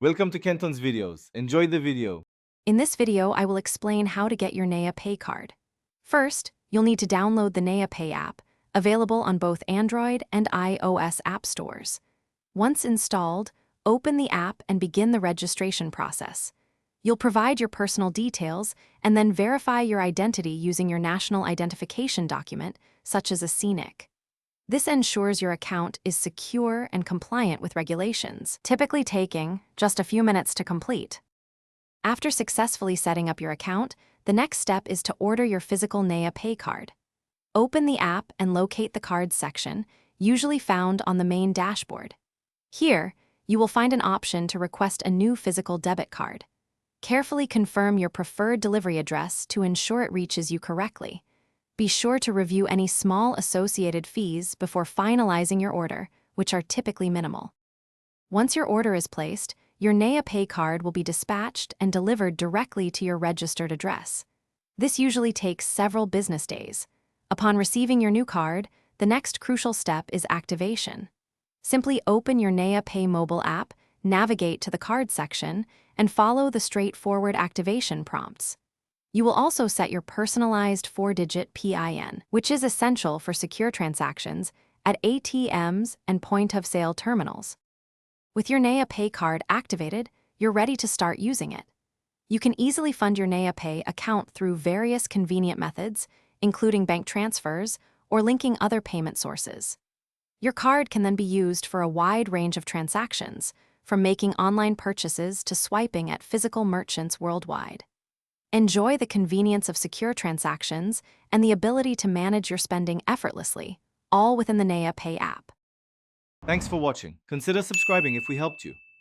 Welcome to Kenton's videos. Enjoy the video. In this video, I will explain how to get your NayaPay card. First, you'll need to download the NayaPay app, available on both Android and iOS app stores. Once installed, open the app and begin the registration process. You'll provide your personal details and then verify your identity using your national identification document, such as a CNIC. This ensures your account is secure and compliant with regulations, typically taking just a few minutes to complete. After successfully setting up your account, the next step is to order your physical NayaPay card. Open the app and locate the cards section, usually found on the main dashboard. Here, you will find an option to request a new physical debit card. Carefully confirm your preferred delivery address to ensure it reaches you correctly. Be sure to review any small associated fees before finalizing your order, which are typically minimal. Once your order is placed, your NayaPay card will be dispatched and delivered directly to your registered address. This usually takes several business days. Upon receiving your new card, the next crucial step is activation. Simply open your NayaPay mobile app, navigate to the card section, and follow the straightforward activation prompts. You will also set your personalized 4-digit PIN, which is essential for secure transactions at ATMs and point-of-sale terminals. With your NayaPay card activated, you're ready to start using it. You can easily fund your NayaPay account through various convenient methods, including bank transfers or linking other payment sources. Your card can then be used for a wide range of transactions, from making online purchases to swiping at physical merchants worldwide. Enjoy the convenience of secure transactions and the ability to manage your spending effortlessly, all within the NayaPay app. Thanks for watching. Consider subscribing if we helped you.